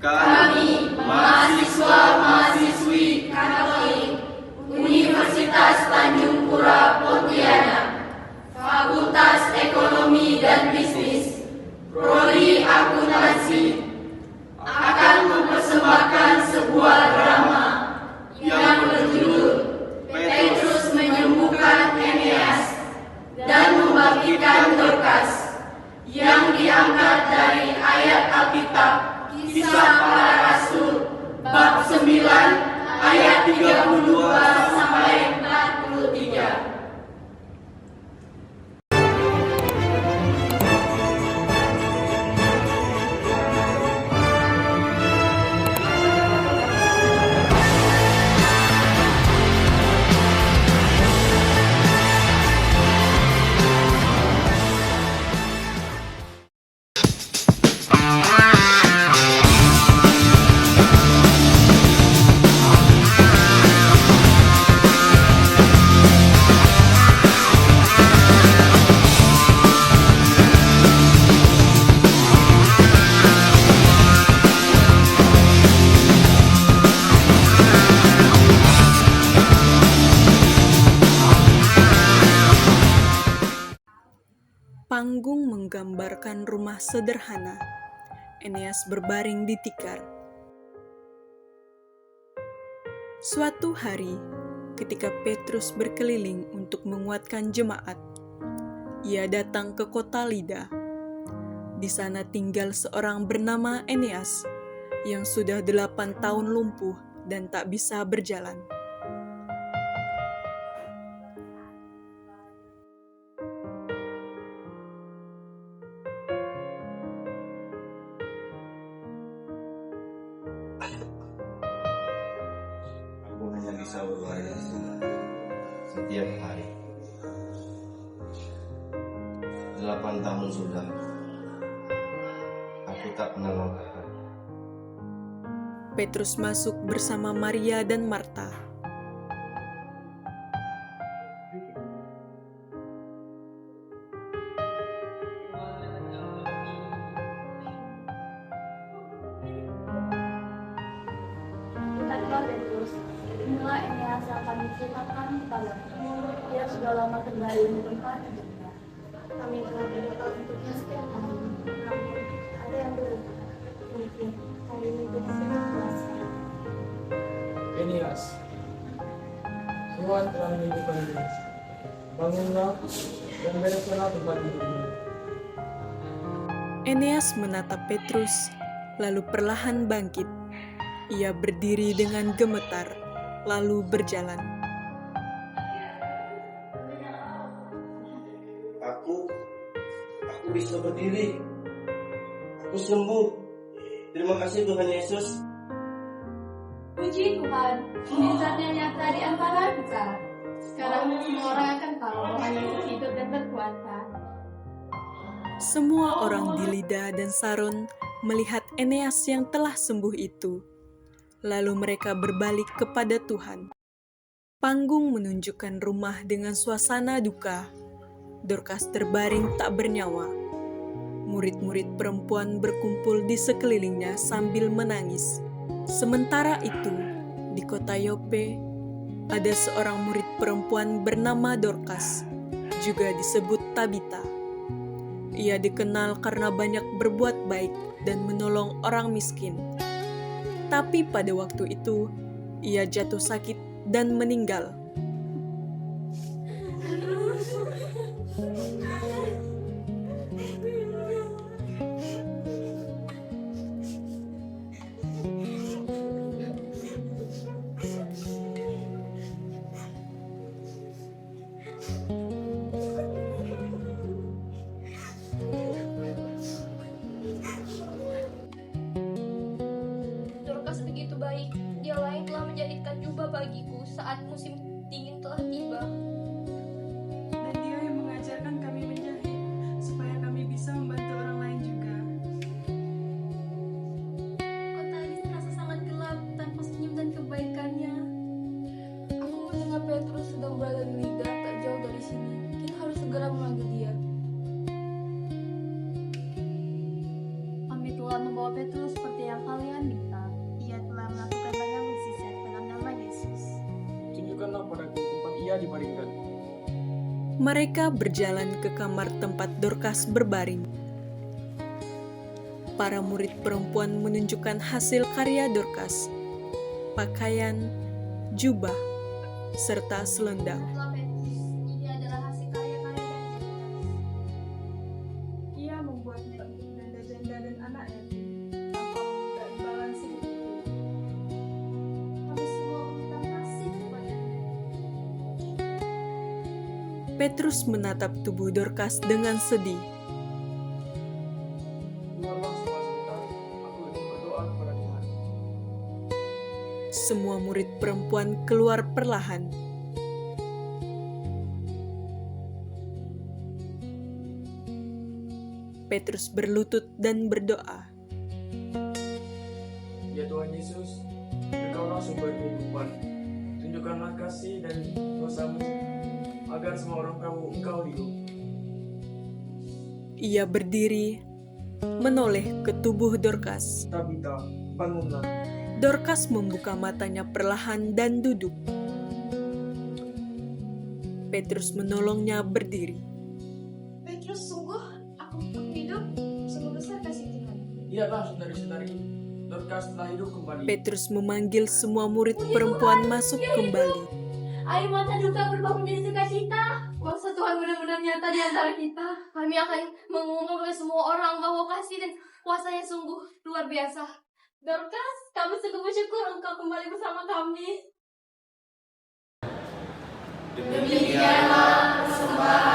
Kami, mahasiswa-mahasiswi Katolik Universitas Tanjung Pura Pontianak, Fakultas Ekonomi dan Bisnis, Prodi Akuntansi, akan mempersembahkan sebuah drama yang berjudul Petrus Menyembuhkan Eneas dan Membangkitkan Dorcas, yang diangkat dari ayat Alkitab Kisah Para Rasul bab 9 ayat 32 sampai 43. Panggung menggambarkan rumah sederhana. Eneas berbaring di tikar. Suatu hari, ketika Petrus berkeliling untuk menguatkan jemaat, ia datang ke kota Lida. Di sana tinggal seorang bernama Eneas yang sudah 8 tahun lumpuh dan tak bisa berjalan. Aku hanya bisa berbaring setiap hari. 8 tahun sudah. Aku tak pernah makan. Petrus masuk bersama Maria dan Marta. Bukankah Petrus, inilah Eneas yang kami ceritakan kepadamu. Dia sudah lama kembali di tempat hidupnya. Kami telah berdoa untuknya setiap hari. Namun, ada yang berubah. Mungkin hari ini kita puasa. Eneas, Tuhan telah menyembuhkan dia. Bangunlah dan bereskanlah tempat tidurmu. Eneas menatap Petrus, lalu perlahan bangkit. Ia berdiri dengan gemetar, lalu berjalan. Aku bisa berdiri. Aku sembuh. Terima kasih Tuhan Yesus. Puji Tuhan, mujizatnya nyata di antara kita. Sekarang semua orang akan tahu bahwa Yesus hidup dan berkuasa. Semua orang di Lida dan Saron melihat Eneas yang telah sembuh itu. Lalu mereka berbalik kepada Tuhan. Panggung menunjukkan rumah dengan suasana duka. Dorcas terbaring tak bernyawa. Murid-murid perempuan berkumpul di sekelilingnya sambil menangis. Sementara itu, di kota Yope, ada seorang murid perempuan bernama Dorcas, juga disebut Tabita. Ia dikenal karena banyak berbuat baik dan menolong orang miskin. Tapi pada waktu itu, ia jatuh sakit dan meninggal. Dorcas begitu baik, dialah yang telah menjadikan jubah bagiku saat musim dingin telah tiba. Dan dia yang mengajarkan kami menjahit, supaya kami bisa membantu orang lain juga. Kota ini terasa dibaringkan. Mereka berjalan ke kamar tempat Dorcas berbaring. Para murid perempuan menunjukkan hasil karya Dorcas, pakaian, jubah, serta selendang. Telah Petrus, ini adalah hasil karya-karya dari Dorcas. Ia membuatnya untuk janda-janda dan anak yatim tanpa meminta imbalan sedikitpun. Kami semua meminta kasih kepadanya. Petrus menatap tubuh Dorcas dengan sedih. Keluarlah semua sebentar, aku ingin berdoa kepada Tuhan. Semua murid perempuan keluar perlahan. Petrus berlutut dan berdoa. Ya Tuhan Yesus, Engkaulah sumber kehidupan. Tunjukkanlah kasih dan kuasa-Mu agar semua orang tahu Engkau hidup. Ia berdiri, menoleh ke tubuh Dorcas. Tabita, bangunlah. Dorcas membuka matanya perlahan dan duduk. Petrus menolongnya berdiri. Petrus, sungguh aku hidup. Sungguh besar kasih Tuhan. Iyalah saudari-saudari, Dorcas telah hidup kembali. Petrus memanggil semua murid perempuan masuk kembali. Air mata duka berubah menjadi sukacita. Kuasa Tuhan benar-benar nyata di antara kita. Kami akan mengumumkan kepada semua orang bahwa kasih dan kuasanya sungguh luar biasa. Dorcas, kami sungguh bersyukur engkau kembali bersama kami. Demikianlah persembahan